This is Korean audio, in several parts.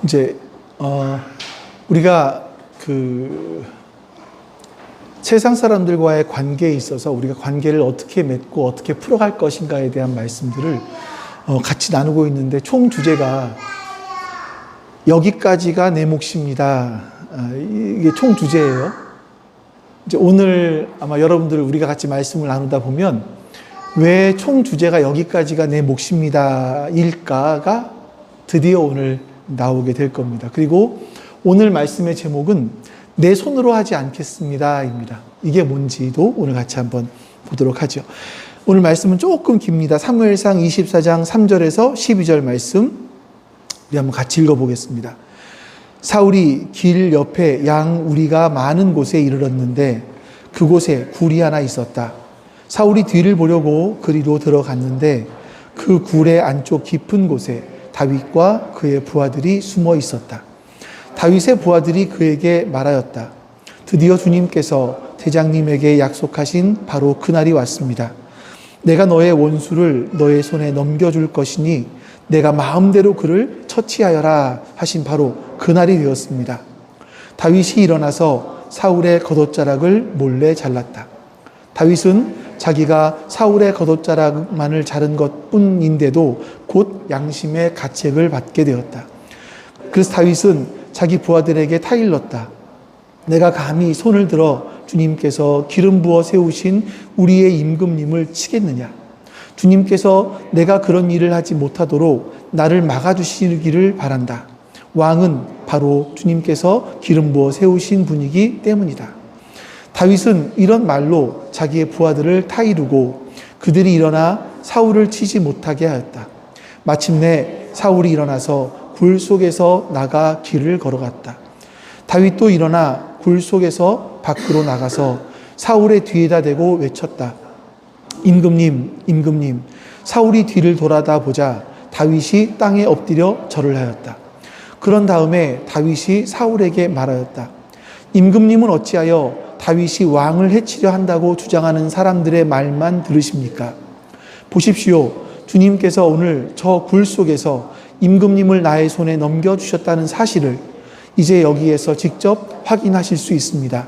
이제 우리가 세상 사람들과의 관계에 있어서 우리가 관계를 어떻게 맺고 어떻게 풀어갈 것인가에 대한 말씀들을 같이 나누고 있는데, 총 주제가 여기까지가 내 몫입니다. 이게 총 주제예요. 이제 오늘 아마 여러분들 우리가 같이 말씀을 나누다 보면 왜 총 주제가 여기까지가 내 몫입니다 일까가 드디어 오늘 나오게 될 겁니다. 그리고 오늘 말씀의 제목은 내 손으로 하지 않겠습니다 입니다. 이게 뭔지도 오늘 같이 한번 보도록 하죠. 오늘 말씀은 조금 깁니다. 사무엘상 24장 3절에서 12절 말씀 우리 한번 같이 읽어보겠습니다. 사울이 길 옆에 양 우리가 많은 곳에 이르렀는데 그곳에 굴이 하나 있었다. 사울이 뒤를 보려고 그리로 들어갔는데 그 굴의 안쪽 깊은 곳에 다윗과 그의 부하들이 숨어 있었다. 다윗의 부하들이 그에게 말하였다. 드디어 주님께서 대장님에게 약속하신 바로 그날이 왔습니다. 내가 너의 원수를 너의 손에 넘겨줄 것이니 내가 마음대로 그를 처치하여라 하신 바로 그날이 되었습니다. 다윗이 일어나서 사울의 겉옷자락을 몰래 잘랐다. 다윗은 자기가 사울의 겉옷자락만을 자른 것뿐인데도 곧 양심의 가책을 받게 되었다. 그래서 다윗은 자기 부하들에게 타일렀다. 내가 감히 손을 들어 주님께서 기름 부어 세우신 우리의 임금님을 치겠느냐? 주님께서 내가 그런 일을 하지 못하도록 나를 막아주시기를 바란다. 왕은 바로 주님께서 기름 부어 세우신 분이기 때문이다. 다윗은 이런 말로 자기의 부하들을 타이르고 그들이 일어나 사울을 치지 못하게 하였다. 마침내 사울이 일어나서 굴 속에서 나가 길을 걸어갔다. 다윗도 일어나 굴 속에서 밖으로 나가서 사울의 뒤에다 대고 외쳤다. 임금님, 임금님. 사울이 뒤를 돌아다 보자 다윗이 땅에 엎드려 절을 하였다. 그런 다음에 다윗이 사울에게 말하였다. 임금님은 어찌하여 다윗이 왕을 해치려 한다고 주장하는 사람들의 말만 들으십니까? 보십시오. 주님께서 오늘 저 굴 속에서 임금님을 나의 손에 넘겨주셨다는 사실을 이제 여기에서 직접 확인하실 수 있습니다.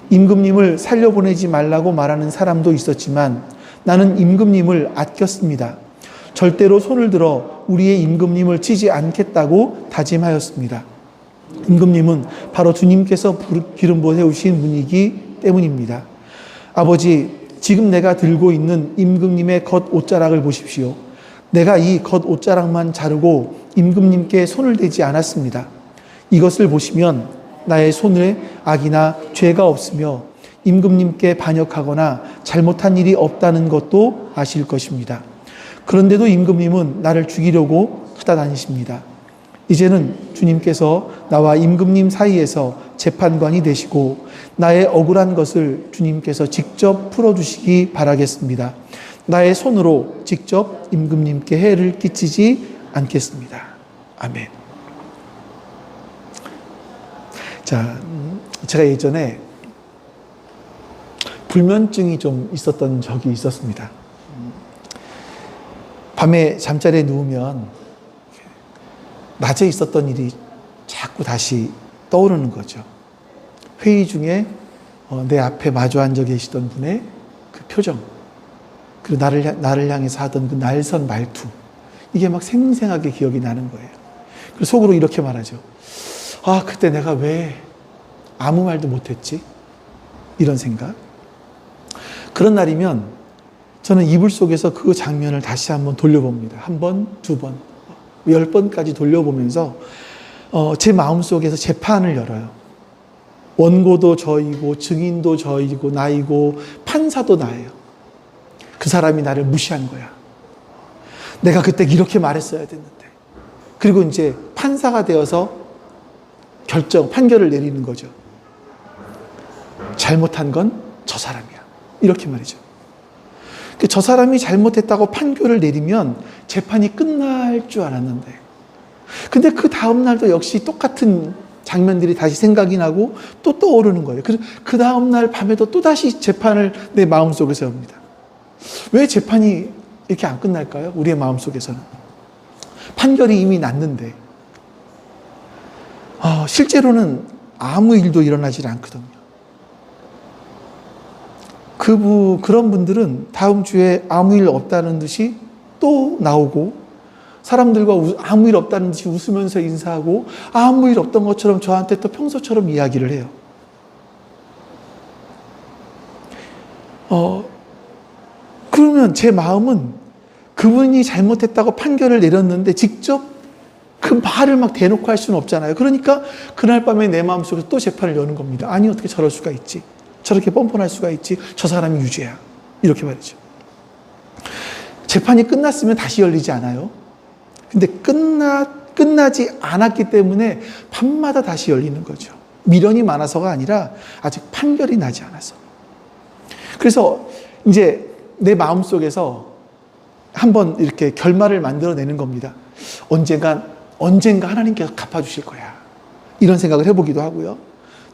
임금님을 살려보내지 말라고 말하는 사람도 있었지만 나는 임금님을 아꼈습니다. 절대로 손을 들어 우리의 임금님을 치지 않겠다고 다짐하였습니다. 임금님은 바로 주님께서 기름 부어 세우신 분이기 때문입니다. 아버지, 지금 내가 들고 있는 임금님의 겉옷자락을 보십시오. 내가 이 겉옷자락만 자르고 임금님께 손을 대지 않았습니다. 이것을 보시면 나의 손에 악이나 죄가 없으며 임금님께 반역하거나 잘못한 일이 없다는 것도 아실 것입니다. 그런데도 임금님은 나를 죽이려고 찾아다니십니다. 이제는 주님께서 나와 임금님 사이에서 재판관이 되시고 나의 억울한 것을 주님께서 직접 풀어주시기 바라겠습니다. 나의 손으로 직접 임금님께 해를 끼치지 않겠습니다. 아멘. 자, 제가 예전에 불면증이 좀 있었던 적이 있었습니다. 밤에 잠자리에 누우면 낮에 있었던 일이 자꾸 다시 떠오르는 거죠. 회의 중에 내 앞에 마주 앉아 계시던 분의 그 표정, 그리고 나를 향해서 하던 그 날선 말투, 이게 막 생생하게 기억이 나는 거예요. 그리고 속으로 이렇게 말하죠. 아, 그때 내가 왜 아무 말도 못했지? 이런 생각. 그런 날이면 저는 이불 속에서 그 장면을 다시 한번 돌려봅니다. 한 번, 두 번, 10번까지 돌려보면서 제 마음속에서 재판을 열어요. 원고도 저이고 증인도 저이고 나이고 판사도 나예요. 그 사람이 나를 무시한 거야. 내가 그때 이렇게 말했어야 됐는데. 그리고 이제 판사가 되어서 판결을 내리는 거죠. 잘못한 건 저 사람이야. 이렇게 말이죠. 저 사람이 잘못했다고 판결을 내리면 재판이 끝날 줄 알았는데, 근데 그 다음날도 역시 똑같은 장면들이 다시 생각이 나고 또 떠오르는 거예요. 그 다음날 밤에도 또다시 재판을 내 마음속에서 엽니다. 왜 재판이 이렇게 안 끝날까요? 우리의 마음속에서는. 판결이 이미 났는데. 실제로는 아무 일도 일어나질 않거든요. 그런 분들은 다음 주에 아무 일 없다는 듯이 또 나오고, 사람들과 아무 일 없다는 듯이 웃으면서 인사하고, 아무 일 없던 것처럼 저한테 또 평소처럼 이야기를 해요. 그러면 제 마음은 그분이 잘못했다고 판결을 내렸는데 직접 그 말을 막 대놓고 할 수는 없잖아요. 그러니까 그날 밤에 내 마음속에서 또 재판을 여는 겁니다. 아니, 어떻게 저럴 수가 있지? 저렇게 뻔뻔할 수가 있지? 저 사람이 유죄야. 이렇게 말이죠. 재판이 끝났으면 다시 열리지 않아요. 근데 끝나지 않았기 때문에 밤마다 다시 열리는 거죠. 미련이 많아서가 아니라 아직 판결이 나지 않아서. 그래서 이제 내 마음속에서 한번 이렇게 결말을 만들어내는 겁니다. 언젠가 하나님께서 갚아주실 거야. 이런 생각을 해보기도 하고요.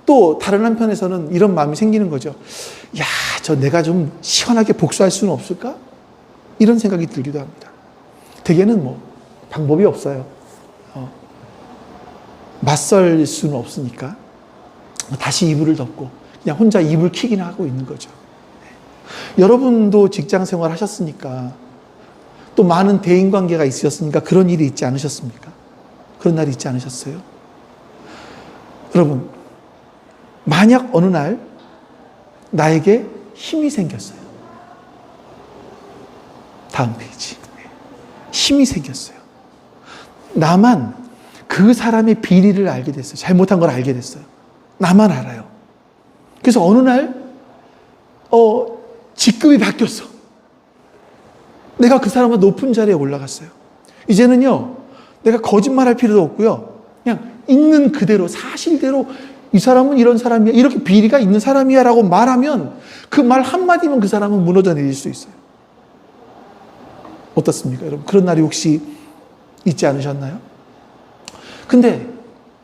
또 다른 한편에서는 이런 마음이 생기는 거죠. 야, 내가 좀 시원하게 복수할 수는 없을까? 이런 생각이 들기도 합니다. 대개는 방법이 없어요. 맞설 수는 없으니까 다시 이불을 덮고 그냥 혼자 이불 킥이나 하고 있는 거죠. 여러분도 직장 생활 하셨으니까, 또 많은 대인관계가 있으셨으니까 그런 일이 있지 않으셨습니까? 그런 날이 있지 않으셨어요? 여러분, 만약 어느 날 나에게 힘이 생겼어요. 다음 페이지. 힘이 생겼어요. 나만 그 사람의 비리를 알게 됐어요. 잘못한 걸 알게 됐어요. 나만 알아요. 그래서 어느 날 직급이 바뀌었어. 내가 그 사람보다 높은 자리에 올라갔어요. 이제는요, 내가 거짓말할 필요도 없고요. 그냥 있는 그대로, 사실대로 이 사람은 이런 사람이야, 이렇게 비리가 있는 사람이야 라고 말하면 그 말 한마디면 그 사람은 무너져 내릴 수 있어요. 어떻습니까, 여러분? 그런 날이 혹시 있지 않으셨나요? 근데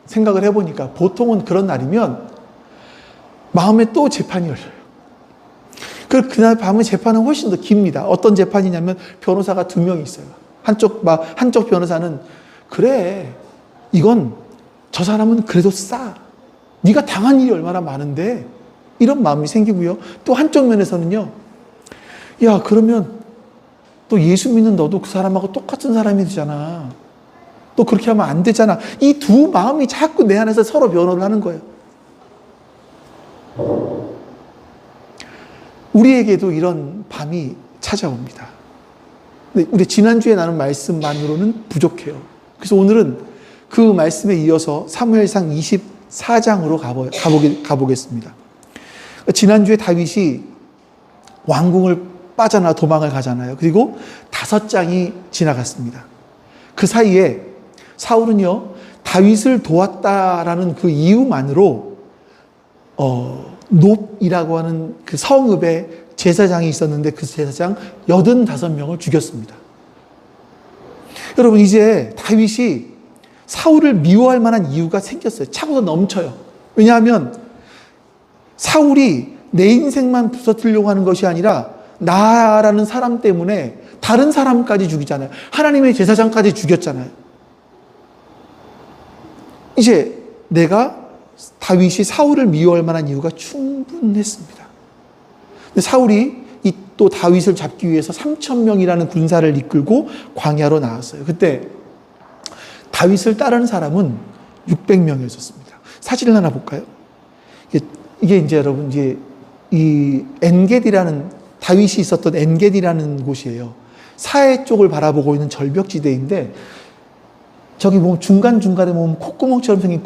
생각을 해보니까 보통은 그런 날이면 마음에 또 재판이 열려요. 그날 밤은 재판은 훨씬 더 깁니다. 어떤 재판이냐면 변호사가 2명이 있어요. 한쪽 변호사는 그래, 이건 저 사람은 그래도 싸. 네가 당한 일이 얼마나 많은데, 이런 마음이 생기고요. 또 한쪽 면에서는요, 야, 그러면 또 예수 믿는 너도 그 사람하고 똑같은 사람이 되잖아. 또 그렇게 하면 안 되잖아. 이 두 마음이 자꾸 내 안에서 서로 변호를 하는 거예요. 우리에게도 이런 밤이 찾아옵니다. 근데 우리 지난주에 나눈 말씀만으로는 부족해요. 그래서 오늘은 그 말씀에 이어서 사무엘상 24장으로 가보겠습니다. 지난주에 다윗이 왕궁을 빠져나 도망을 가잖아요. 그리고 5장이 지나갔습니다. 그 사이에 사울은요, 다윗을 도왔다라는 그 이유만으로 놉이라고 하는 그 성읍에 제사장이 있었는데 그 제사장 85명을 죽였습니다. 여러분, 이제 다윗이 사울을 미워할 만한 이유가 생겼어요. 차고도 넘쳐요. 왜냐하면 사울이 내 인생만 부서뜨리려고 하는 것이 아니라 나라는 사람 때문에 다른 사람까지 죽이잖아요. 하나님의 제사장까지 죽였잖아요. 이제 다윗이 사울을 미워할 만한 이유가 충분했습니다. 근데 사울이 또 다윗을 잡기 위해서 3,000명이라는 군사를 이끌고 광야로 나왔어요. 그때 다윗을 따르는 사람은 600명이었습니다. 사진을 하나 볼까요? 이게 이제 여러분, 이 엔게디라는, 다윗이 있었던 엔게디라는 곳이에요. 사해 쪽을 바라보고 있는 절벽지대인데, 저기 보면 중간중간에 보면 콧구멍처럼 생긴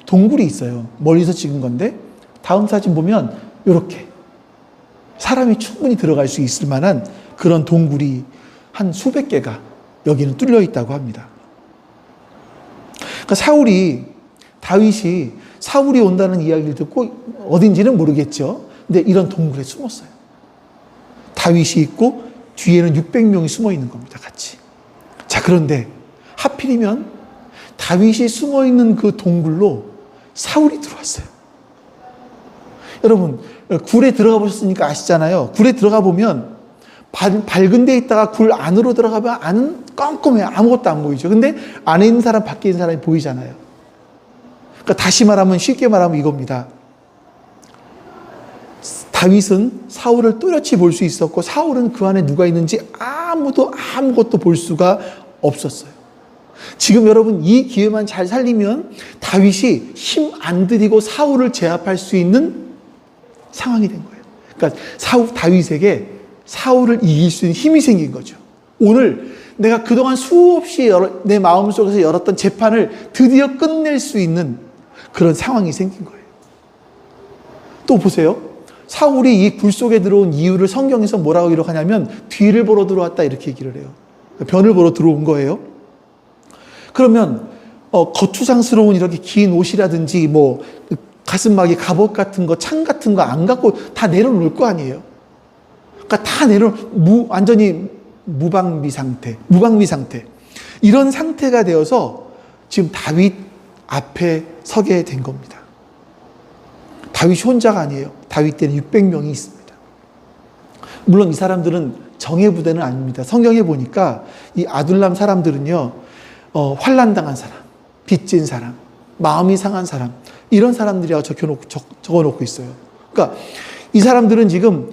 동굴이 있어요. 멀리서 찍은 건데, 다음 사진 보면 이렇게 사람이 충분히 들어갈 수 있을 만한 그런 동굴이 한 수백 개가 여기는 뚫려 있다고 합니다. 그러니까 다윗이 사울이 온다는 이야기를 듣고 어딘지는 모르겠죠. 근데 이런 동굴에 숨었어요. 다윗이 있고 뒤에는 600명이 숨어 있는 겁니다, 같이. 자, 그런데 하필이면 다윗이 숨어 있는 그 동굴로 사울이 들어왔어요. 여러분, 굴에 들어가 보셨으니까 아시잖아요. 굴에 들어가 보면 밝은 데 있다가 굴 안으로 들어가면 안은 껌껌해요. 아무것도 안 보이죠. 근데 안에 있는 사람, 밖에 있는 사람이 보이잖아요. 그러니까 다시 말하면, 쉽게 말하면 이겁니다. 다윗은 사울을 뚜렷이 볼 수 있었고 사울은 그 안에 누가 있는지 아무것도 볼 수가 없었어요. 지금 여러분 이 기회만 잘 살리면 다윗이 힘 안 들이고 사울을 제압할 수 있는 상황이 된 거예요. 그러니까 다윗에게 사울을 이길 수 있는 힘이 생긴 거죠. 오늘 내가 그동안 수없이 내 마음속에서 열었던 재판을 드디어 끝낼 수 있는 그런 상황이 생긴 거예요. 또 보세요. 사울이 이 굴 속에 들어온 이유를 성경에서 뭐라고 기록하냐면 뒤를 보러 들어왔다 이렇게 얘기를 해요. 변을 보러 들어온 거예요. 그러면 거추장스러운 이렇게 긴 옷이라든지 뭐 가슴막이 갑옷 같은 거, 창 같은 거 안 갖고 다 내려놓을 거 아니에요. 그러니까 다 완전히 무방비 상태. 이런 상태가 되어서 지금 다윗 앞에 서게 된 겁니다. 다윗이 혼자가 아니에요. 다윗 때는 600명이 있습니다. 물론 이 사람들은 정예 부대는 아닙니다. 성경에 보니까 이 아둘람 사람들은요, 환난당한 사람, 빚진 사람, 마음이 상한 사람, 이런 사람들이라고 적어놓고 있어요. 그러니까 이 사람들은 지금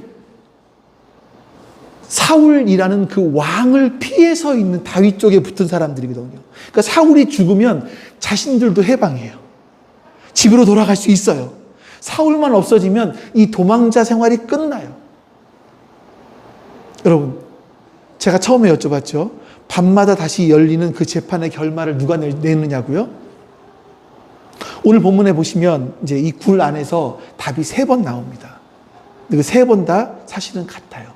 사울이라는 그 왕을 피해서 있는 다윗 쪽에 붙은 사람들이거든요. 그러니까 사울이 죽으면 자신들도 해방해요. 집으로 돌아갈 수 있어요. 사울만 없어지면 이 도망자 생활이 끝나요. 여러분, 제가 처음에 여쭤봤죠. 밤마다 다시 열리는 그 재판의 결말을 누가 내느냐고요? 오늘 본문에 보시면 이제 이 굴 안에서 답이 3번 나옵니다. 그 3번 다 사실은 같아요.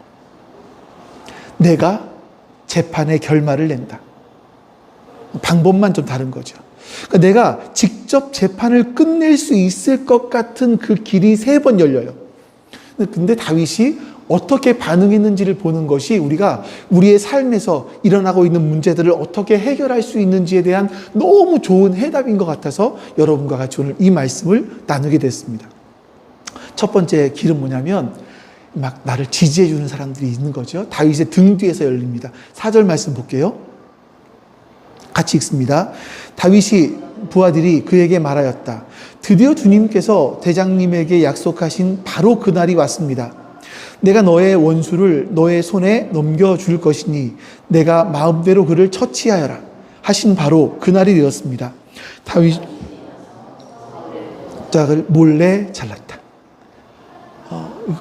내가 재판의 결말을 낸다. 방법만 좀 다른 거죠. 그러니까 내가 직접 재판을 끝낼 수 있을 것 같은 그 길이 3번 열려요. 근데 다윗이 어떻게 반응했는지를 보는 것이 우리가 우리의 삶에서 일어나고 있는 문제들을 어떻게 해결할 수 있는지에 대한 너무 좋은 해답인 것 같아서 여러분과 같이 오늘 이 말씀을 나누게 됐습니다. 첫 번째 길은 뭐냐면 막 나를 지지해 주는 사람들이 있는 거죠. 다윗의 등 뒤에서 열립니다. 4절 말씀 볼게요. 같이 읽습니다. 다윗이 부하들이 그에게 말하였다. 드디어 주님께서 대장님에게 약속하신 바로 그날이 왔습니다. 내가 너의 원수를 너의 손에 넘겨줄 것이니 내가 마음대로 그를 처치하여라 하신 바로 그날이 되었습니다. 다윗 짝을 몰래 잘랐다.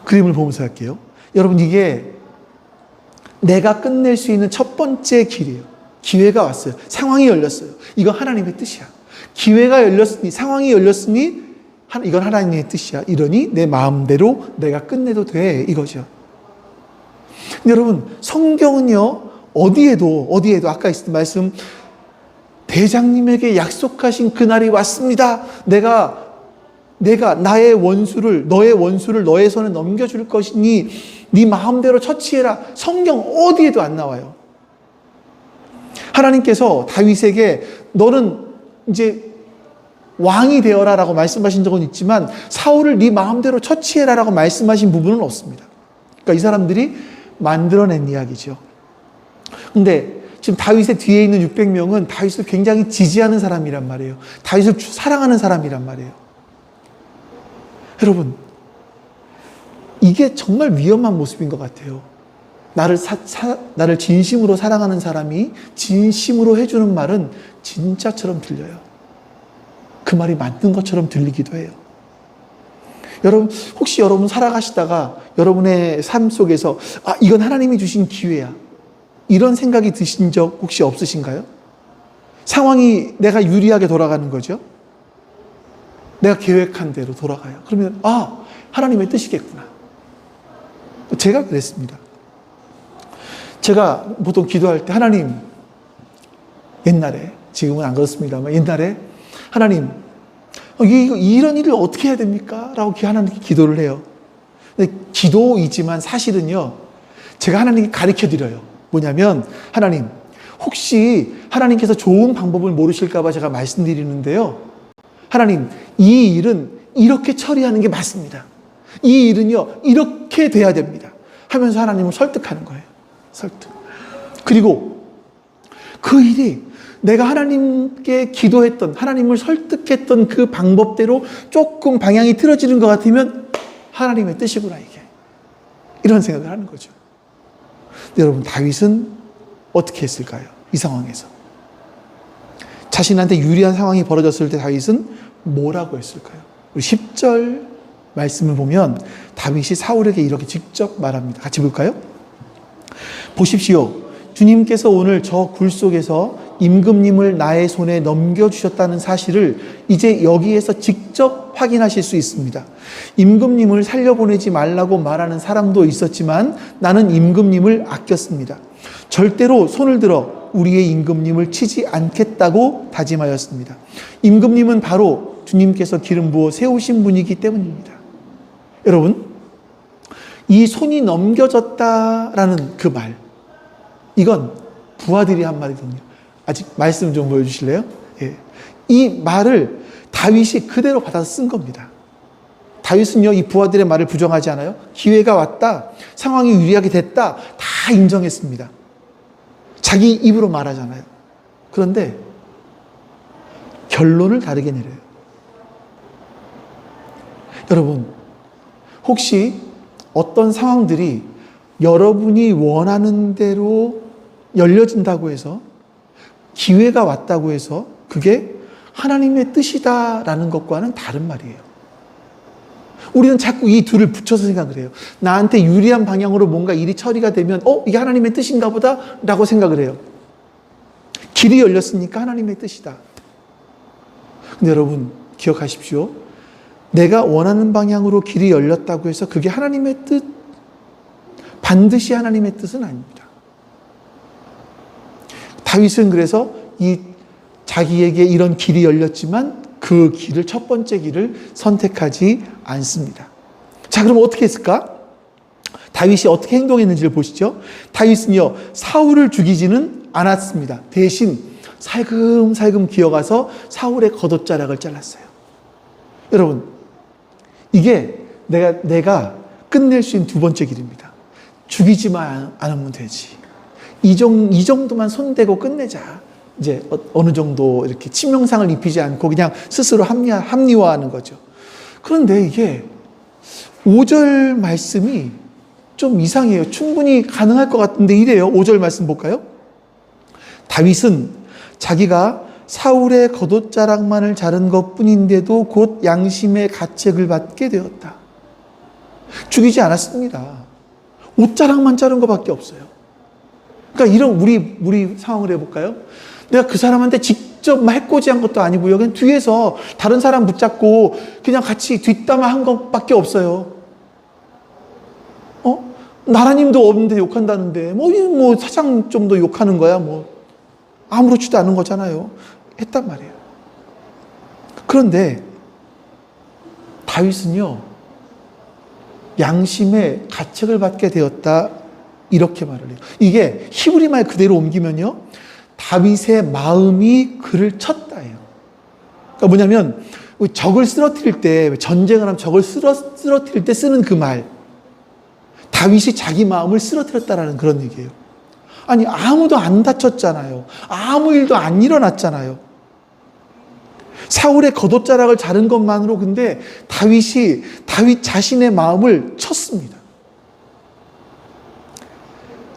그림을 보면서 할게요. 여러분, 이게 내가 끝낼 수 있는 첫 번째 길이에요. 기회가 왔어요. 상황이 열렸어요. 이건 하나님의 뜻이야. 기회가 열렸으니, 상황이 열렸으니 이건 하나님의 뜻이야. 이러니 내 마음대로 내가 끝내도 돼. 이거죠. 근데 여러분, 성경은요, 어디에도 아까 있었던 말씀, 대장님에게 약속하신 그날이 왔습니다. 내가 너의 원수를 너의 손에 넘겨줄 것이니 네 마음대로 처치해라. 성경 어디에도 안 나와요. 하나님께서 다윗에게 너는 이제 왕이 되어라 라고 말씀하신 적은 있지만 사울을 네 마음대로 처치해라 라고 말씀하신 부분은 없습니다. 그러니까 이 사람들이 만들어낸 이야기죠. 근데 지금 다윗의 뒤에 있는 600명은 다윗을 굉장히 지지하는 사람이란 말이에요. 다윗을 사랑하는 사람이란 말이에요. 여러분, 이게 정말 위험한 모습인 것 같아요. 나를 진심으로 사랑하는 사람이 진심으로 해주는 말은 진짜처럼 들려요. 그 말이 맞는 것처럼 들리기도 해요. 여러분, 혹시 여러분 살아가시다가 여러분의 삶 속에서 이건 하나님이 주신 기회야, 이런 생각이 드신 적 혹시 없으신가요? 상황이 내가 유리하게 돌아가는 거죠. 내가 계획한 대로 돌아가요. 그러면 하나님의 뜻이겠구나. 제가 그랬습니다. 제가 보통 기도할 때 하나님, 옛날에, 지금은 안 그렇습니다만 옛날에 하나님, 이런 일을 어떻게 해야 됩니까? 라고 하나님께 기도를 해요. 근데 기도이지만 사실은요, 제가 하나님께 가르쳐 드려요. 뭐냐면, 하나님, 혹시 하나님께서 좋은 방법을 모르실까봐 제가 말씀드리는데요. 하나님, 이 일은 이렇게 처리하는 게 맞습니다. 이 일은요, 이렇게 돼야 됩니다. 하면서 하나님을 설득하는 거예요. 설득. 그리고 그 일이 내가 하나님께 기도했던, 하나님을 설득했던 그 방법대로 조금 방향이 틀어지는 것 같으면 하나님의 뜻이구나, 이게. 이런 생각을 하는 거죠. 근데 여러분, 다윗은 어떻게 했을까요? 이 상황에서. 자신한테 유리한 상황이 벌어졌을 때 다윗은 뭐라고 했을까요? 우리 10절 말씀을 보면 다윗이 사울에게 이렇게 직접 말합니다. 같이 볼까요? 보십시오. 주님께서 오늘 저 굴 속에서 임금님을 나의 손에 넘겨주셨다는 사실을 이제 여기에서 직접 확인하실 수 있습니다. 임금님을 살려보내지 말라고 말하는 사람도 있었지만 나는 임금님을 아꼈습니다. 절대로 손을 들어 우리의 임금님을 치지 않겠다고 다짐하였습니다. 임금님은 바로 주님께서 기름 부어 세우신 분이기 때문입니다. 여러분, 이 손이 넘겨졌다라는 그 말, 이건 부하들이 한 말이거든요. 아직 말씀 좀 보여주실래요? 예. 이 말을 다윗이 그대로 받아서 쓴 겁니다. 다윗은요, 이 부하들의 말을 부정하지 않아요. 기회가 왔다, 상황이 유리하게 됐다, 다 인정했습니다. 자기 입으로 말하잖아요. 그런데 결론을 다르게 내려요. 여러분, 혹시 어떤 상황들이 여러분이 원하는 대로 열려진다고 해서, 기회가 왔다고 해서 그게 하나님의 뜻이다라는 것과는 다른 말이에요. 우리는 자꾸 이 둘을 붙여서 생각을 해요. 나한테 유리한 방향으로 뭔가 일이 처리가 되면 이게 하나님의 뜻인가 보다 라고 생각을 해요. 길이 열렸으니까 하나님의 뜻이다. 근데 여러분, 기억하십시오. 내가 원하는 방향으로 길이 열렸다고 해서 그게 하나님의 뜻, 반드시 하나님의 뜻은 아닙니다. 다윗은 그래서 자기에게 이런 길이 열렸지만 그 길을, 첫 번째 길을 선택하지 않습니다. 자, 그럼 어떻게 했을까? 다윗이 어떻게 행동했는지를 보시죠. 다윗은요, 사울을 죽이지는 않았습니다. 대신 살금살금 기어가서 사울의 겉옷자락을 잘랐어요. 여러분, 이게 내가 끝낼 수 있는 두 번째 길입니다. 죽이지만 않으면 되지. 이 정도만 손대고 끝내자. 이제 어느 정도 이렇게 치명상을 입히지 않고 그냥 스스로 합리화하는 거죠. 그런데 이게 5절 말씀이 좀 이상해요. 충분히 가능할 것 같은데 이래요. 5절 말씀 볼까요? 다윗은 자기가 사울의 겉옷자락만을 자른 것뿐인데도 곧 양심의 가책을 받게 되었다. 죽이지 않았습니다. 옷자락만 자른 것밖에 없어요. 그러니까 이런 우리 상황을 해볼까요? 내가 그 사람한테 직접 해코지한 것도 아니고요. 그냥 뒤에서 다른 사람 붙잡고 그냥 같이 뒷담화한 것밖에 없어요. 나라님도 없는데 욕한다는데 뭐 사장 좀 더 욕하는 거야. 뭐 아무렇지도 않은 거잖아요. 했단 말이에요. 그런데 다윗은요, 양심의 가책을 받게 되었다, 이렇게 말을 해요. 이게 히브리 말 그대로 옮기면요, 다윗의 마음이 그를 쳤다예요. 그러니까 뭐냐면 적을 쓰러뜨릴 때, 전쟁을 하면 적을 쓰러뜨릴 때 쓰는 그 말, 다윗이 자기 마음을 쓰러뜨렸다라는 그런 얘기예요. 아니, 아무도 안 다쳤잖아요. 아무 일도 안 일어났잖아요. 사울의 겉옷자락을 자른 것만으로 근데 다윗 자신의 마음을 쳤습니다.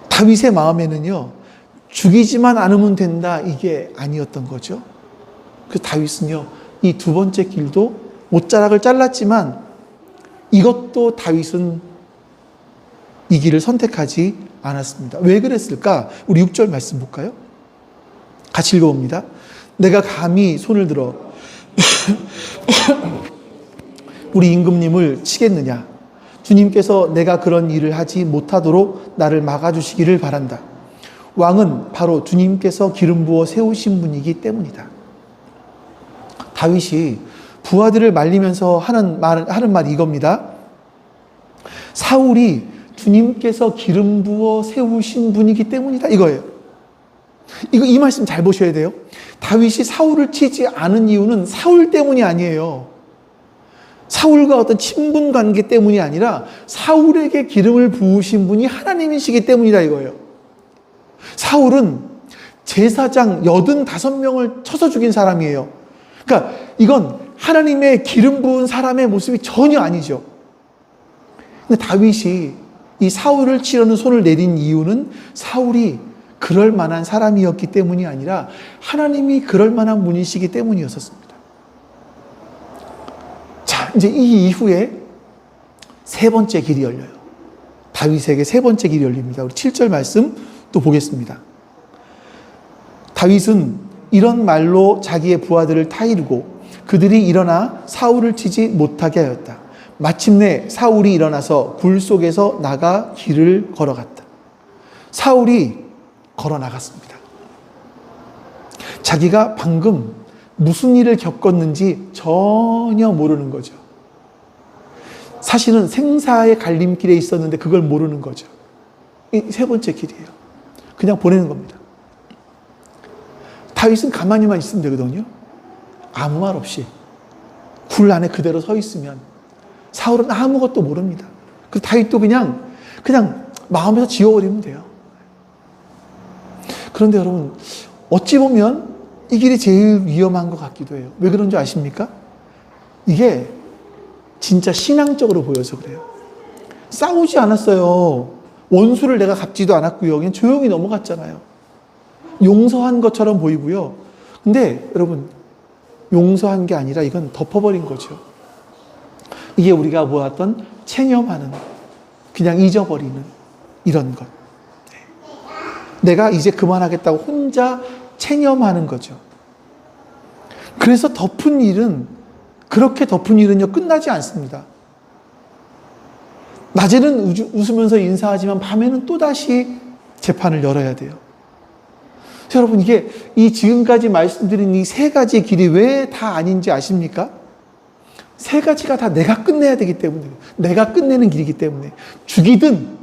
다윗의 마음에는요, 죽이지만 않으면 된다, 이게 아니었던 거죠. 그래서 다윗은요, 이 두 번째 길도 옷자락을 잘랐지만 이것도 다윗은 이 길을 선택하지 않았습니다. 왜 그랬을까? 우리 6절 말씀 볼까요? 같이 읽어봅니다. 내가 감히 손을 들어 우리 임금님을 치겠느냐? 주님께서 내가 그런 일을 하지 못하도록 나를 막아주시기를 바란다. 왕은 바로 주님께서 기름 부어 세우신 분이기 때문이다. 다윗이 부하들을 말리면서 하는 말이 이겁니다. 사울이 주님께서 기름 부어 세우신 분이기 때문이다, 이거예요. 이 말씀 잘 보셔야 돼요. 다윗이 사울을 치지 않은 이유는 사울 때문이 아니에요. 사울과 어떤 친분 관계 때문이 아니라 사울에게 기름을 부으신 분이 하나님이시기 때문이다, 이거예요. 사울은 제사장 85명을 쳐서 죽인 사람이에요. 그러니까 이건 하나님의 기름 부은 사람의 모습이 전혀 아니죠. 근데 다윗이 이 사울을 치려는 손을 내린 이유는 사울이 그럴 만한 사람이었기 때문이 아니라 하나님이 그럴 만한 분이시기 때문이었습니다. 자, 이제 이 이후에 세 번째 길이 열려요. 다윗에게 세 번째 길이 열립니다. 우리 7절 말씀 또 보겠습니다. 다윗은 이런 말로 자기의 부하들을 타이르고 그들이 일어나 사울을 치지 못하게 하였다. 마침내 사울이 일어나서 굴 속에서 나가 길을 걸어갔다. 사울이 걸어 나갔습니다. 자기가 방금 무슨 일을 겪었는지 전혀 모르는 거죠. 사실은 생사의 갈림길에 있었는데 그걸 모르는 거죠. 이 세 번째 길이에요. 그냥 보내는 겁니다. 다윗은 가만히만 있으면 되거든요. 아무 말 없이 굴 안에 그대로 서 있으면 사울은 아무것도 모릅니다. 그래서 다윗도 그냥 마음에서 지워버리면 돼요. 그런데 여러분, 어찌 보면 이 길이 제일 위험한 것 같기도 해요. 왜 그런 줄 아십니까? 이게 진짜 신앙적으로 보여서 그래요. 싸우지 않았어요. 원수를 내가 갚지도 않았고요. 그냥 조용히 넘어갔잖아요. 용서한 것처럼 보이고요. 근데 여러분, 용서한 게 아니라 이건 덮어버린 거죠. 이게 우리가 보았던 체념하는, 그냥 잊어버리는 이런 것. 내가 이제 그만하겠다고 혼자 체념하는 거죠. 그래서 그렇게 덮은 일은요, 끝나지 않습니다. 낮에는 웃으면서 인사하지만 밤에는 또다시 재판을 열어야 돼요. 여러분, 이게 이 지금까지 말씀드린 이 세 가지 길이 왜 다 아닌지 아십니까? 세 가지가 다 내가 끝내야 되기 때문에, 내가 끝내는 길이기 때문에, 죽이든,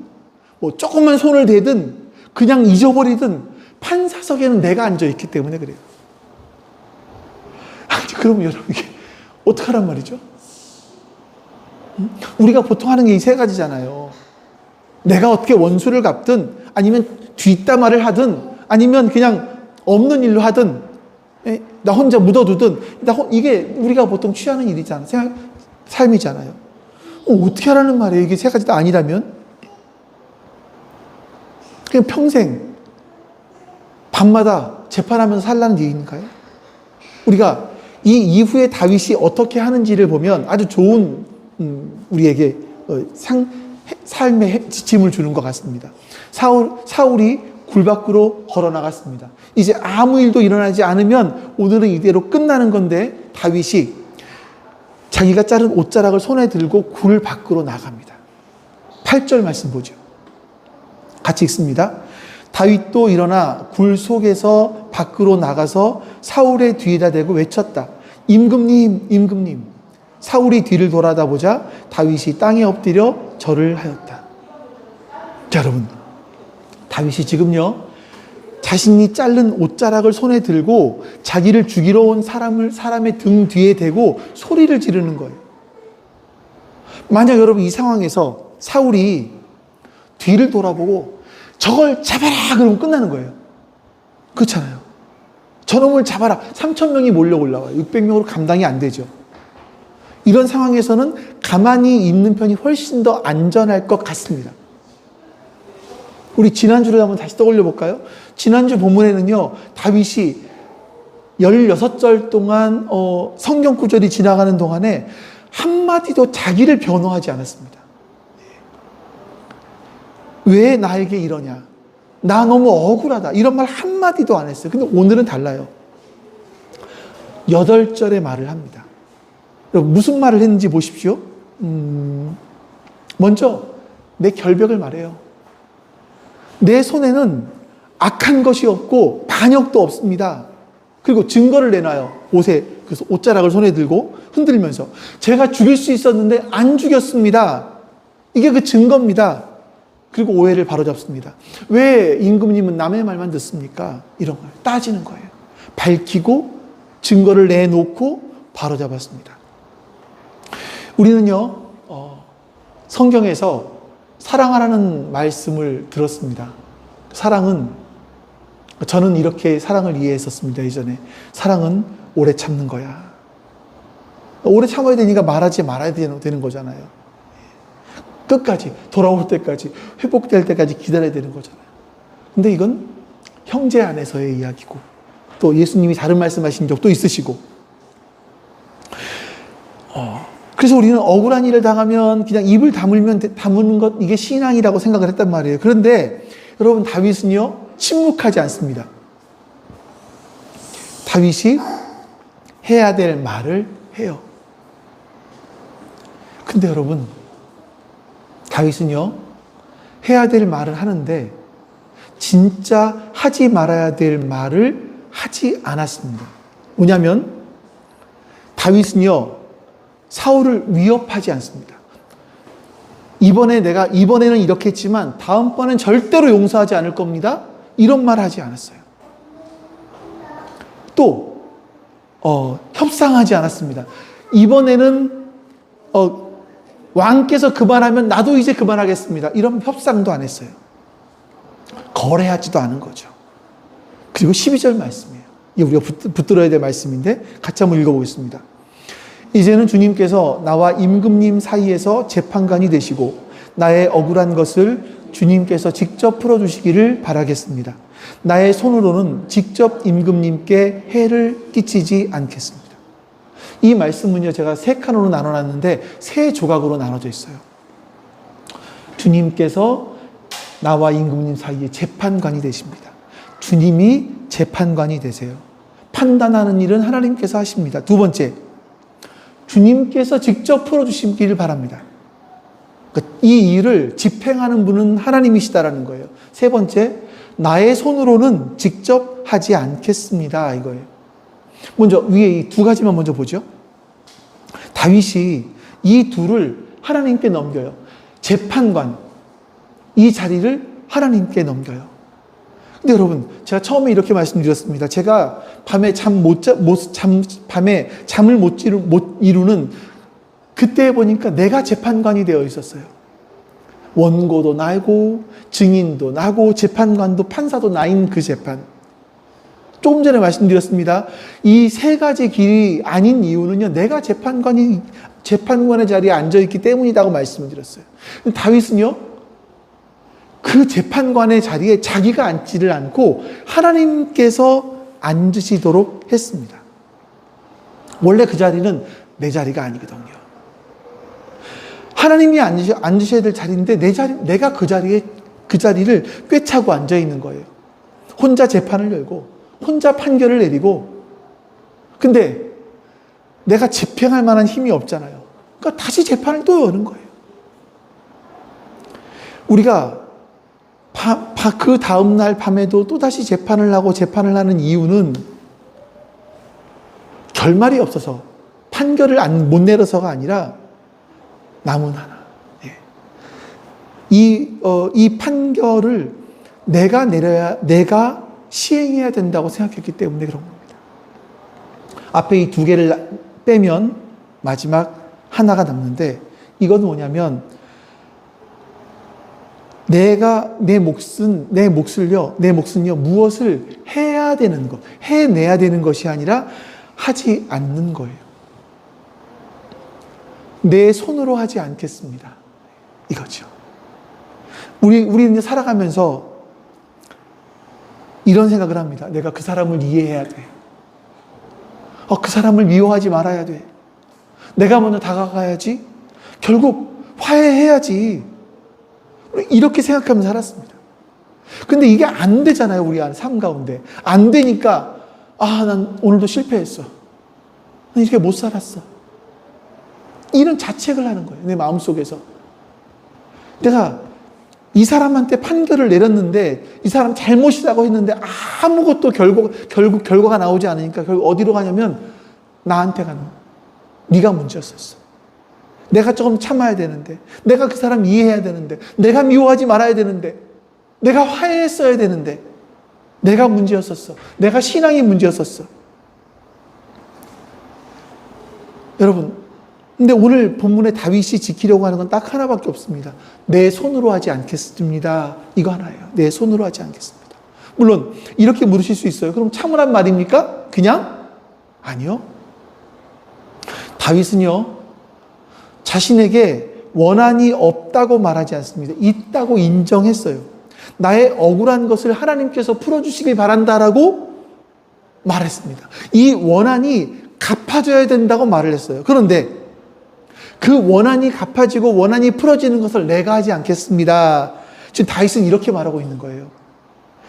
조금만 손을 대든, 그냥 잊어버리든, 판사석에는 내가 앉아있기 때문에 그래요. 아니, 그러면 여러분, 이게 어떡하란 말이죠? 우리가 보통 하는 게 이 세 가지잖아요. 내가 어떻게 원수를 갚든, 아니면 뒷담화를 하든, 아니면 그냥 없는 일로 하든, 나 혼자 묻어두든, 이게 우리가 보통 취하는 일이잖아요. 삶이잖아요. 어떻게 하라는 말이에요? 이게 세 가지 다 아니라면? 그냥 평생 밤마다 재판하면서 살라는 얘기인가요? 우리가 이 이후에 다윗이 어떻게 하는지를 보면 아주 좋은 우리에게 삶의 지침을 주는 것 같습니다. 사울이 굴 밖으로 걸어 나갔습니다. 이제 아무 일도 일어나지 않으면 오늘은 이대로 끝나는 건데 다윗이 자기가 자른 옷자락을 손에 들고 굴 밖으로 나갑니다. 8절 말씀 보죠. 같이 읽습니다. 다윗도 일어나 굴 속에서 밖으로 나가서 사울의 뒤에다 대고 외쳤다. 임금님, 임금님. 사울이 뒤를 돌아다보자 다윗이 땅에 엎드려 절을 하였다. 자, 여러분, 다윗이 지금요, 자신이 자른 옷자락을 손에 들고 자기를 죽이러 온 사람의 등 뒤에 대고 소리를 지르는 거예요. 만약 여러분 이 상황에서 사울이 뒤를 돌아보고 저걸 잡아라 그러면 끝나는 거예요. 그렇잖아요. 저놈을 잡아라. 3,000명이 몰려 올라와요. 600명으로 감당이 안 되죠. 이런 상황에서는 가만히 있는 편이 훨씬 더 안전할 것 같습니다. 우리 지난주를 한번 다시 떠올려 볼까요? 지난주 본문에는요, 다윗이 16절 동안 성경 구절이 지나가는 동안에 한마디도 자기를 변호하지 않았습니다. 왜 나에게 이러냐? 나 너무 억울하다. 이런 말 한마디도 안 했어요. 근데 오늘은 달라요. 8절의 말을 합니다. 무슨 말을 했는지 보십시오. 먼저 내 결벽을 말해요. 내 손에는 악한 것이 없고 반역도 없습니다. 그리고 증거를 내놔요. 옷에, 그래서 옷자락을 손에 들고 흔들면서 제가 죽일 수 있었는데 안 죽였습니다. 이게 그 증거입니다. 그리고 오해를 바로잡습니다. 왜 임금님은 남의 말만 듣습니까? 이런 거예요. 따지는 거예요. 밝히고 증거를 내놓고 바로잡았습니다. 우리는요, 성경에서 사랑하라는 말씀을 들었습니다. 사랑은 저는 이렇게 사랑을 이해했었습니다, 예전에. 사랑은 오래 참는 거야. 오래 참아야 되니까 말하지 말아야 되는 거잖아요. 끝까지, 돌아올 때까지, 회복될 때까지 기다려야 되는 거잖아요. 근데 이건 형제 안에서의 이야기고, 또 예수님이 다른 말씀하신 적도 있으시고, 그래서 우리는 억울한 일을 당하면 그냥 입을 다무는 것, 이게 신앙이라고 생각을 했단 말이에요. 그런데 여러분, 다윗은요, 침묵하지 않습니다. 다윗이 해야 될 말을 해요. 근데 여러분, 다윗은요, 해야 될 말을 하는데 진짜 하지 말아야 될 말을 하지 않았습니다. 뭐냐면 다윗은요, 사울을 위협하지 않습니다. 이번에는 이렇게 했지만 다음번엔 절대로 용서하지 않을 겁니다. 이런 말 하지 않았어요. 또 협상하지 않았습니다. 이번에는 왕께서 그만하면 나도 이제 그만하겠습니다. 이런 협상도 안 했어요. 거래하지도 않은 거죠. 그리고 12절 말씀이에요. 이게 우리가 붙들어야 될 말씀인데 같이 한번 읽어보겠습니다. 이제는 주님께서 나와 임금님 사이에서 재판관이 되시고 나의 억울한 것을 주님께서 직접 풀어주시기를 바라겠습니다. 나의 손으로는 직접 임금님께 해를 끼치지 않겠습니다. 이 말씀은요, 제가 세 칸으로 나눠놨는데 세 조각으로 나눠져 있어요. 주님께서 나와 임금님 사이에 재판관이 되십니다. 주님이 재판관이 되세요. 판단하는 일은 하나님께서 하십니다. 두 번째, 주님께서 직접 풀어주시기를 바랍니다. 이 일을 집행하는 분은 하나님이시다라는 거예요. 세 번째, 나의 손으로는 직접 하지 않겠습니다. 이거예요. 먼저 위에 이 두 가지만 먼저 보죠. 다윗이 이 둘을 하나님께 넘겨요. 재판관, 이 자리를 하나님께 넘겨요. 근데 여러분, 제가 처음에 이렇게 말씀드렸습니다. 제가 밤에 잠을 못 이루는 그때 보니까 내가 재판관이 되어 있었어요. 원고도 나고 증인도 나고 재판관도 판사도 나인 그 재판. 조금 전에 말씀드렸습니다. 이 세 가지 길이 아닌 이유는요, 내가 재판관의 자리에 앉아있기 때문이라고 말씀을 드렸어요. 다윗은요, 그 재판관의 자리에 자기가 앉지를 않고 하나님께서 앉으시도록 했습니다. 원래 그 자리는 내 자리가 아니거든요. 하나님이 앉으셔야 될 자리인데 내가 그 자리를 꿰차고 앉아 있는 거예요. 혼자 재판을 열고 혼자 판결을 내리고, 근데 내가 집행할 만한 힘이 없잖아요. 그러니까 다시 재판을 또 여는 거예요. 우리가 그 다음날 밤에도 또 다시 재판을 하는 이유는 결말이 없어서 판결을 못 내려서가 아니라 남은 하나. 이 판결을 내가 시행해야 된다고 생각했기 때문에 그런 겁니다. 앞에 이 두 개를 빼면 마지막 하나가 남는데, 이건 뭐냐면 내 몫은요 무엇을 해야 되는 것, 해내야 되는 것이 아니라 하지 않는 거예요. 내 손으로 하지 않겠습니다. 이거죠. 우리는 살아가면서 이런 생각을 합니다. 내가 그 사람을 이해해야 돼. 그 사람을 미워하지 말아야 돼. 내가 먼저 다가가야지. 결국 화해해야지. 이렇게 생각하면서 살았습니다. 근데 이게 안 되잖아요. 우리 삶 가운데. 안 되니까 난 오늘도 실패했어. 난 이렇게 못 살았어. 이런 자책을 하는 거예요. 내 마음속에서. 내가 이 사람한테 판결을 내렸는데 이 사람 잘못이라고 했는데 아무것도 결국 결과가 나오지 않으니까 결국 어디로 가냐면 나한테 가는 거야. 네가 문제였었어. 내가 조금 참아야 되는데, 내가 그 사람 이해해야 되는데, 내가 미워하지 말아야 되는데, 내가 화해했어야 되는데, 내가 문제였었어. 내가 신앙이 문제였었어. 여러분, 근데 오늘 본문에 다윗이 지키려고 하는 건 딱 하나밖에 없습니다. 내 손으로 하지 않겠습니다. 이거 하나예요. 내 손으로 하지 않겠습니다. 물론 이렇게 물으실 수 있어요. 그럼 참으란 말입니까? 그냥? 아니요. 다윗은요, 자신에게 원한이 없다고 말하지 않습니다. 있다고 인정했어요. 나의 억울한 것을 하나님께서 풀어주시길 바란다라고 말했습니다. 이 원한이 갚아줘야 된다고 말을 했어요. 그런데 그 원한이 갚아지고 원한이 풀어지는 것을 내가 하지 않겠습니다. 지금 다윗은 이렇게 말하고 있는 거예요.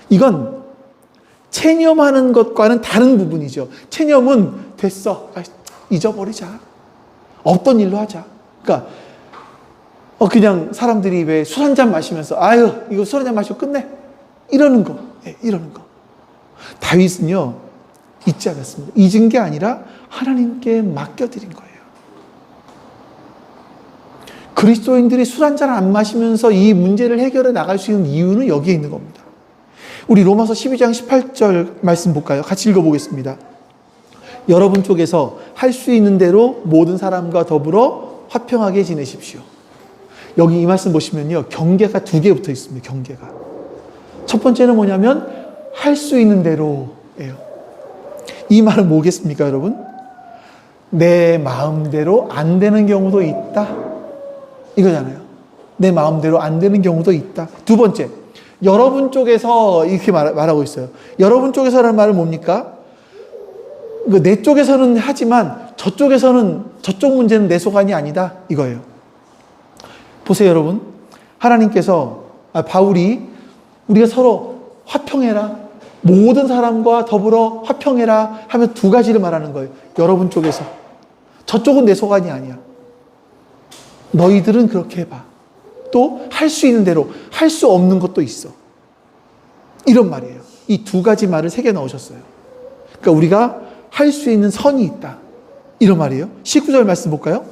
이건 체념하는 것과는 다른 부분이죠. 체념은 됐어, 잊어버리자, 없던 일로 하자. 그러니까 그냥 사람들이 왜 술 한잔 마시면서 아유 이거 술 한잔 마시고 끝내 이러는 거, 이러는 거. 다윗은요 잊지 않았습니다. 잊은 게 아니라 하나님께 맡겨드린 거예요. 그리스도인들이 술 한잔 안 마시면서 이 문제를 해결해 나갈 수 있는 이유는 여기에 있는 겁니다. 우리 로마서 12장 18절 말씀 볼까요? 같이 읽어보겠습니다. 여러분 쪽에서 할 수 있는 대로 모든 사람과 더불어 화평하게 지내십시오. 여기 이 말씀 보시면요, 경계가 두 개 붙어 있습니다. 경계가. 첫 번째는 뭐냐면 할 수 있는 대로예요. 이 말은 뭐겠습니까, 여러분? 내 마음대로 안 되는 경우도 있다, 이거잖아요. 내 마음대로 안 되는 경우도 있다. 두 번째, 여러분 쪽에서 이렇게 말하고 있어요. 여러분 쪽에서라는 말은 뭡니까? 내 쪽에서는 하지만 저쪽에서는 저쪽 문제는 내 소관이 아니다, 이거예요. 보세요, 여러분. 하나님께서 바울이 우리가 서로 화평해라, 모든 사람과 더불어 화평해라 하면 두 가지를 말하는 거예요. 여러분 쪽에서. 저쪽은 내 소관이 아니야. 너희들은 그렇게 해봐. 또 할 수 있는 대로, 할 수 없는 것도 있어. 이런 말이에요. 이 두 가지 말을 새겨 넣으셨어요. 그러니까 우리가 할 수 있는 선이 있다, 이런 말이에요. 19절 말씀 볼까요?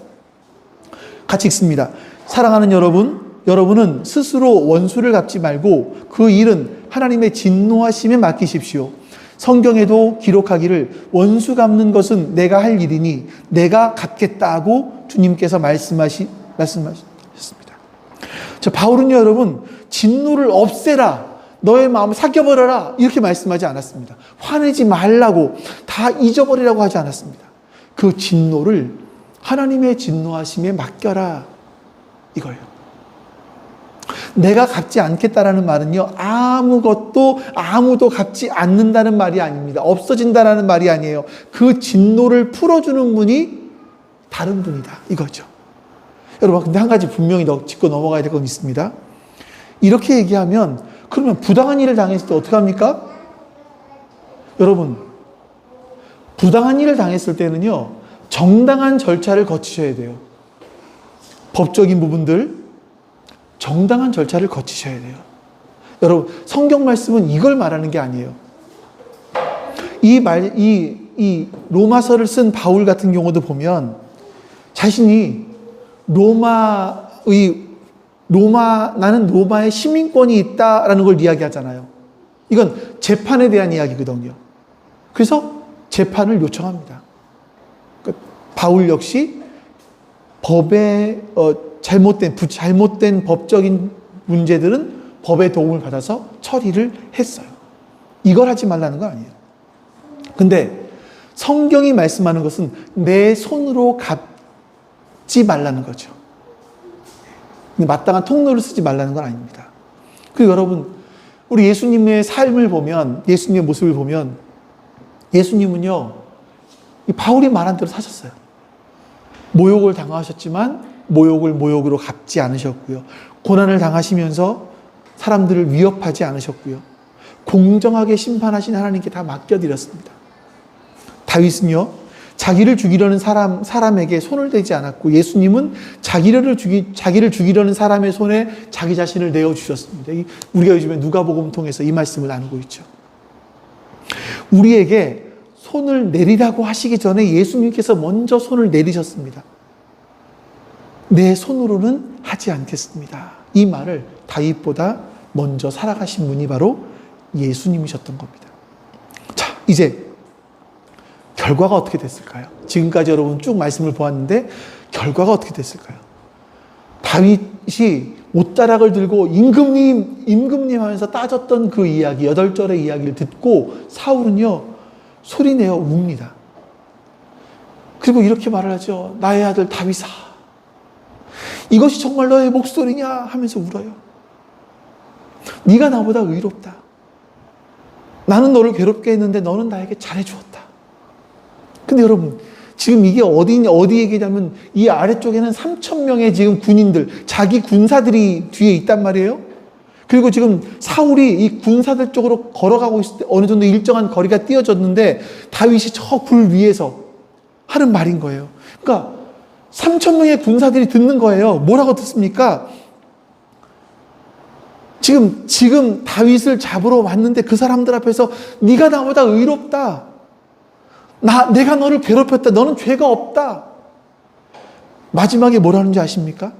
같이 읽습니다. 사랑하는 여러분, 여러분은 스스로 원수를 갚지 말고 그 일은 하나님의 진노하심에 맡기십시오. 성경에도 기록하기를 원수 갚는 것은 내가 할 일이니 내가 갚겠다고 주님께서 말씀하셨습니다. 자, 바울은요, 여러분, 진노를 없애라, 너의 마음을 삭혀버려라, 이렇게 말씀하지 않았습니다. 화내지 말라고, 다 잊어버리라고 하지 않았습니다. 그 진노를 하나님의 진노하심에 맡겨라, 이거예요. 내가 갚지 않겠다라는 말은요, 아무도 갚지 않는다는 말이 아닙니다. 없어진다라는 말이 아니에요. 그 진노를 풀어주는 분이 다른 분이다, 이거죠. 여러분, 근데 한 가지 분명히 짚고 넘어가야 될 건 있습니다. 이렇게 얘기하면, 그러면 부당한 일을 당했을 때 어떻게 합니까? 여러분, 부당한 일을 당했을 때는요, 정당한 절차를 거치셔야 돼요. 법적인 부분들, 정당한 절차를 거치셔야 돼요. 여러분, 성경 말씀은 이걸 말하는 게 아니에요. 이 로마서를 쓴 바울 같은 경우도 보면 자신이 나는 로마의 시민권이 있다라는 걸 이야기하잖아요. 이건 재판에 대한 이야기거든요. 그래서 재판을 요청합니다. 그러니까 바울 역시 법의 잘못된 법적인 문제들은 법의 도움을 받아서 처리를 했어요. 이걸 하지 말라는 건 아니에요. 근데 성경이 말씀하는 것은 내 손으로 갚지 말라는 거죠. 마땅한 통로를 쓰지 말라는 건 아닙니다. 그리고 여러분, 우리 예수님의 삶을 보면, 예수님의 모습을 보면, 예수님은요, 바울이 말한 대로 사셨어요. 모욕을 당하셨지만 모욕을 모욕으로 갚지 않으셨고요. 고난을 당하시면서 사람들을 위협하지 않으셨고요. 공정하게 심판하신 하나님께 다 맡겨드렸습니다. 다윗은요, 자기를 죽이려는 사람에게 손을 대지 않았고, 예수님은 자기를 죽이려는 사람의 손에 자기 자신을 내어주셨습니다. 우리가 요즘에 누가복음 통해서 이 말씀을 나누고 있죠. 우리에게 손을 내리라고 하시기 전에 예수님께서 먼저 손을 내리셨습니다. 내 손으로는 하지 않겠습니다. 이 말을 다윗보다 먼저 살아가신 분이 바로 예수님이셨던 겁니다. 자, 이제 결과가 어떻게 됐을까요? 지금까지 여러분 쭉 말씀을 보았는데 결과가 어떻게 됐을까요? 다윗이 옷자락을 들고 임금님 하면서 따졌던 그 이야기, 8절의 이야기를 듣고 사울은요, 소리내어 웁니다. 그리고 이렇게 말을 하죠. 나의 아들 다윗아, 이것이 정말 너의 목소리냐 하면서 울어요. 네가 나보다 의롭다. 나는 너를 괴롭게 했는데 너는 나에게 잘해주었다. 근데 여러분, 지금 이게 어디 얘기냐면 이 아래쪽에는 3,000명의 지금 군인들, 자기 군사들이 뒤에 있단 말이에요. 그리고 지금 사울이 이 군사들 쪽으로 걸어가고 있을 때 어느 정도 일정한 거리가 띄어졌는데 다윗이 저 굴 위에서 하는 말인 거예요. 그러니까 3,000명의 군사들이 듣는 거예요. 뭐라고 듣습니까? 지금 다윗을 잡으러 왔는데 그 사람들 앞에서 네가 나보다 의롭다. 내가 너를 괴롭혔다. 너는 죄가 없다. 마지막에 뭐라는지 아십니까?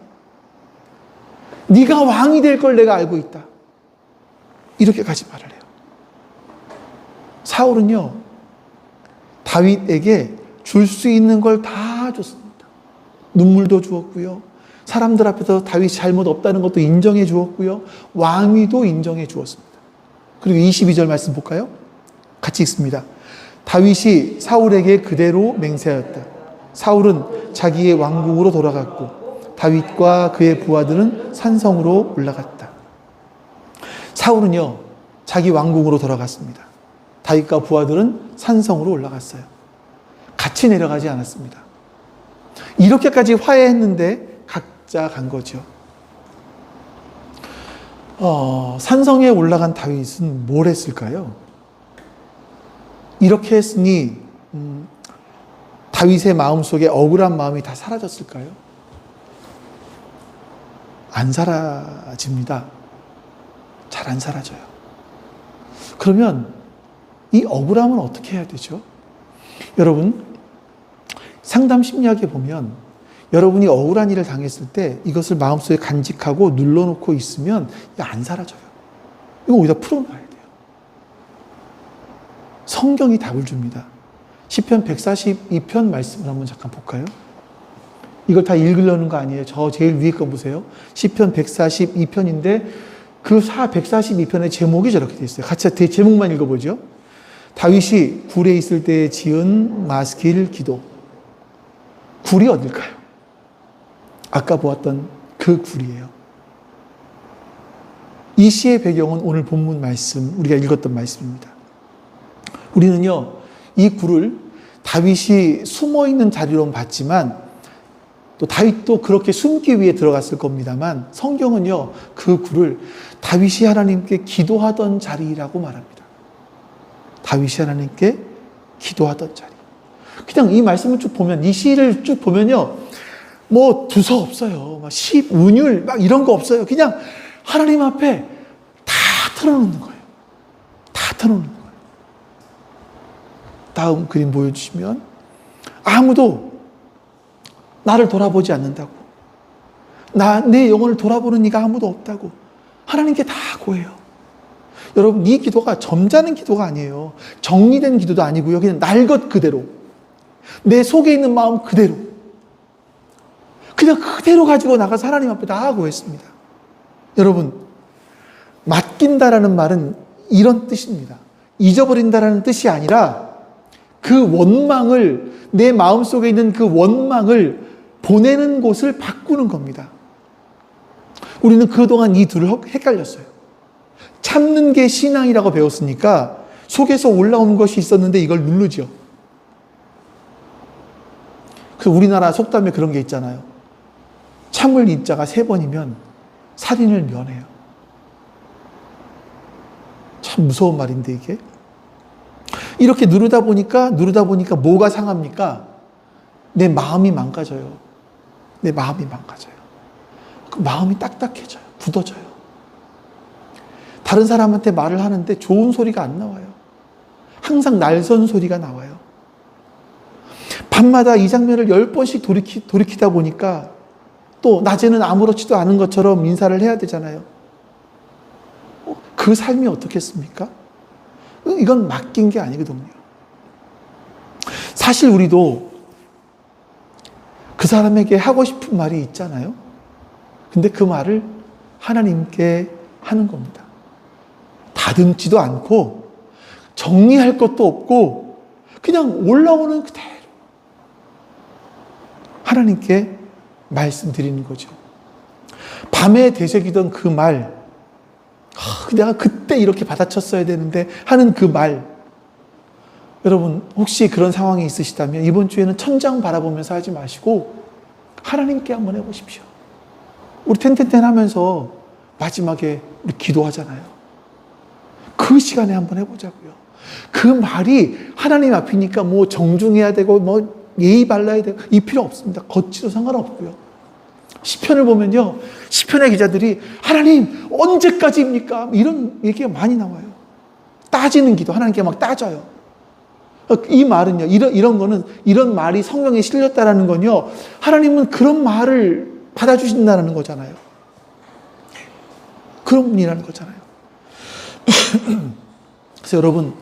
네가 왕이 될 걸 내가 알고 있다. 이렇게까지 말을 해요. 사울은요, 다윗에게 줄 수 있는 걸 다 줬습니다. 눈물도 주었고요. 사람들 앞에서 다윗이 잘못 없다는 것도 인정해 주었고요. 왕위도 인정해 주었습니다. 그리고 22절 말씀 볼까요? 같이 읽습니다. 다윗이 사울에게 그대로 맹세하였다. 사울은 자기의 왕국으로 돌아갔고 다윗과 그의 부하들은 산성으로 올라갔다. 사울은요, 자기 왕국으로 돌아갔습니다. 다윗과 부하들은 산성으로 올라갔어요. 같이 내려가지 않았습니다. 이렇게까지 화해했는데 각자 간 거죠. 산성에 올라간 다윗은 뭘 했을까요? 이렇게 했으니 다윗의 마음속에 억울한 마음이 다 사라졌을까요? 안 사라집니다. 잘 안 사라져요. 그러면 이 억울함은 어떻게 해야 되죠? 여러분, 상담 심리학에 보면 여러분이 억울한 일을 당했을 때 이것을 마음속에 간직하고 눌러놓고 있으면 안 사라져요. 이거 어디다 풀어놔야 돼요. 성경이 답을 줍니다. 시편 142편 말씀을 한번 잠깐 볼까요? 이걸 다 읽으려는 거 아니에요. 저 제일 위에 거 보세요. 시편 142편인데 그 142편의 제목이 저렇게 돼 있어요. 같이 제목만 읽어보죠. 다윗이 굴에 있을 때 지은 마스길 기도. 굴이 어딜까요? 아까 보았던 그 굴이에요. 이 시의 배경은 오늘 본문 말씀, 우리가 읽었던 말씀입니다. 우리는요, 이 굴을 다윗이 숨어있는 자리로 봤지만 또 다윗도 그렇게 숨기 위해 들어갔을 겁니다만 성경은요, 그 굴을 다윗이 하나님께 기도하던 자리라고 말합니다. 다윗이 하나님께 기도하던 자리. 그냥 이 말씀을 쭉 보면, 이 시를 쭉 보면요, 뭐 두서 없어요. 막 시, 운율 막 이런 거 없어요. 그냥 하나님 앞에 다 털어놓는 거예요. 다 털어놓는 거예요. 다음 그림 보여주시면 아무도 나를 돌아보지 않는다고. 내 영혼을 돌아보는 이가 아무도 없다고. 하나님께 다 고해요. 여러분, 이 기도가 점잖은 기도가 아니에요. 정리된 기도도 아니고요. 그냥 날 것 그대로. 내 속에 있는 마음 그대로. 그냥 그대로 가지고 나가서 하나님 앞에 다 고했습니다. 여러분, 맡긴다라는 말은 이런 뜻입니다. 잊어버린다라는 뜻이 아니라 그 원망을, 내 마음속에 있는 그 원망을 보내는 곳을 바꾸는 겁니다. 우리는 그동안 이 둘을 헷갈렸어요. 참는 게 신앙이라고 배웠으니까 속에서 올라오는 것이 있었는데 이걸 누르죠. 그 우리나라 속담에 그런 게 있잖아요. 참을 인자가 3번이면 살인을 면해요. 참 무서운 말인데 이게. 이렇게 누르다 보니까 뭐가 상합니까? 내 마음이 망가져요. 내 마음이 망가져요. 그 마음이 딱딱해져요. 굳어져요. 다른 사람한테 말을 하는데 좋은 소리가 안 나와요. 항상 날선 소리가 나와요. 밤마다 이 장면을 10번씩 돌이키다 보니까 또 낮에는 아무렇지도 않은 것처럼 인사를 해야 되잖아요. 그 삶이 어떻겠습니까? 이건 맡긴 게 아니거든요. 사실 우리도 그 사람에게 하고 싶은 말이 있잖아요. 근데 그 말을 하나님께 하는 겁니다. 다듬지도 않고 정리할 것도 없고 그냥 올라오는 그대로 하나님께 말씀드리는 거죠. 밤에 되새기던 그 말, 내가 그때 이렇게 받아쳤어야 되는데 하는 그 말, 여러분 혹시 그런 상황이 있으시다면 이번 주에는 천장 바라보면서 하지 마시고 하나님께 한번 해보십시오. 우리 텐텐텐 하면서 마지막에 우리 기도하잖아요. 그 시간에 한번 해보자고요. 그 말이 하나님 앞이니까 뭐 정중해야 되고 뭐 예의 발라야 되고 이 필요 없습니다. 겉지도 상관없고요. 시편을 보면요, 시편의 기자들이 하나님 언제까지입니까? 이런 얘기가 많이 나와요. 따지는 기도, 하나님께 막 따져요. 이 말은요, 이런 거는, 이런 말이 성경에 실렸다라는 건요, 하나님은 그런 말을 받아주신다는 거잖아요. 그런 분이라는 거잖아요. 그래서 여러분,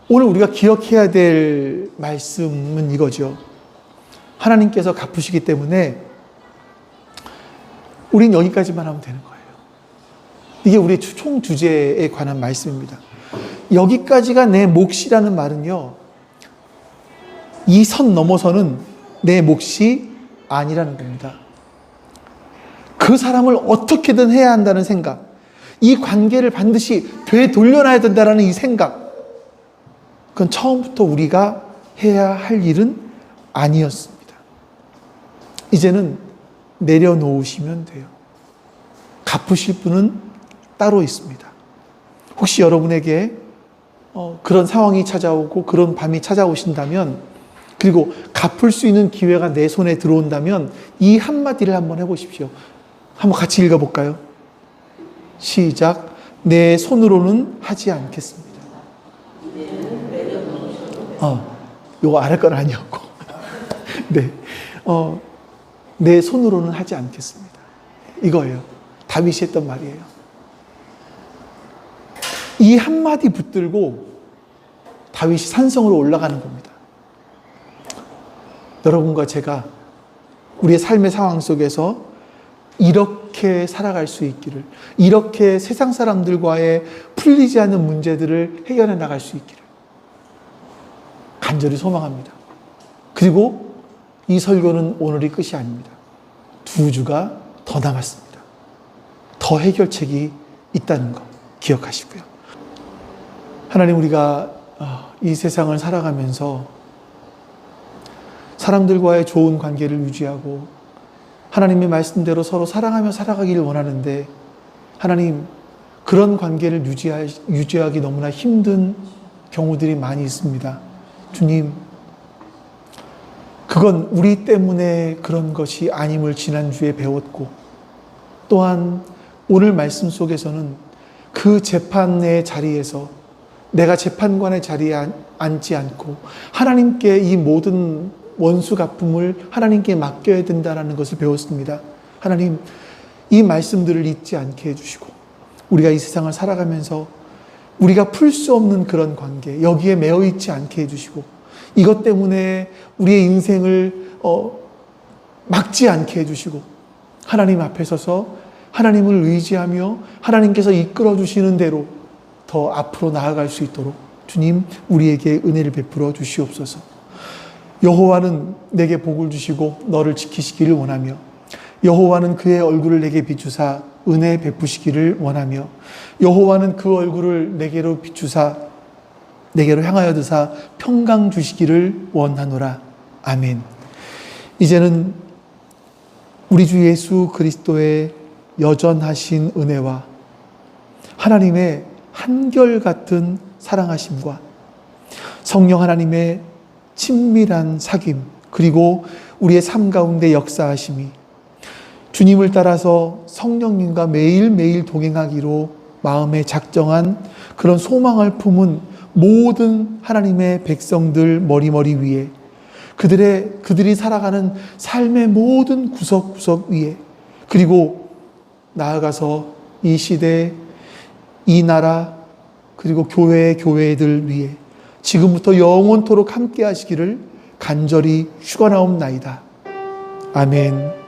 오늘 우리가 기억해야 될 말씀은 이거죠. 하나님께서 갚으시기 때문에 우린 여기까지만 하면 되는 거예요. 이게 우리의 총 주제에 관한 말씀입니다. 여기까지가 내 몫이라는 말은요, 이 선 넘어서는 내 몫이 아니라는 겁니다. 그 사람을 어떻게든 해야 한다는 생각, 이 관계를 반드시 되돌려놔야 된다는 이 생각, 그건 처음부터 우리가 해야 할 일은 아니었습니다. 이제는 내려놓으시면 돼요. 갚으실 분은 따로 있습니다. 혹시 여러분에게 그런 상황이 찾아오고 그런 밤이 찾아오신다면, 그리고 갚을 수 있는 기회가 내 손에 들어온다면 이 한마디를 한번 해보십시오. 한번 같이 읽어볼까요? 시작. 내 손으로는 하지 않겠습니다. 요거 아래 건 아니었고 네, 내 손으로는 하지 않겠습니다. 이거예요. 다윗이 했던 말이에요. 이 한마디 붙들고 다윗이 산성으로 올라가는 겁니다. 여러분과 제가 우리의 삶의 상황 속에서 이렇게 살아갈 수 있기를, 이렇게 세상 사람들과의 풀리지 않는 문제들을 해결해 나갈 수 있기를 간절히 소망합니다. 그리고 이 설교는 오늘이 끝이 아닙니다. 2주가 더 남았습니다. 더 해결책이 있다는 거 기억하시고요. 하나님, 우리가 이 세상을 살아가면서 사람들과의 좋은 관계를 유지하고 하나님의 말씀대로 서로 사랑하며 살아가기를 원하는데, 하나님, 그런 관계를 유지하기 너무나 힘든 경우들이 많이 있습니다. 주님, 그건 우리 때문에 그런 것이 아님을 지난주에 배웠고, 또한 오늘 말씀 속에서는 그 재판의 자리에서 내가 재판관의 자리에 앉지 않고 하나님께 이 모든 원수 갚음을 하나님께 맡겨야 된다는 것을 배웠습니다. 하나님, 이 말씀들을 잊지 않게 해주시고, 우리가 이 세상을 살아가면서 우리가 풀 수 없는 그런 관계, 여기에 매여 있지 않게 해주시고, 이것 때문에 우리의 인생을 막지 않게 해주시고, 하나님 앞에 서서 하나님을 의지하며 하나님께서 이끌어 주시는 대로 더 앞으로 나아갈 수 있도록 주님, 우리에게 은혜를 베풀어 주시옵소서. 여호와는 내게 복을 주시고 너를 지키시기를 원하며, 여호와는 그의 얼굴을 내게 비추사 은혜 베푸시기를 원하며, 여호와는 그 얼굴을 내게로 비추사 내게로 향하여 드사 평강 주시기를 원하노라. 아멘. 이제는 우리 주 예수 그리스도의 여전하신 은혜와 하나님의 한결같은 사랑하심과 성령 하나님의 친밀한 사귐, 그리고 우리의 삶 가운데 역사하심이 주님을 따라서 성령님과 매일매일 동행하기로 마음에 작정한 그런 소망을 품은 모든 하나님의 백성들 머리머리 위에, 그들이 살아가는 삶의 모든 구석구석 위에, 그리고 나아가서 이 시대, 이 나라, 그리고 교회들 위에 지금부터 영원토록 함께 하시기를 간절히 축원하옵나이다. 아멘.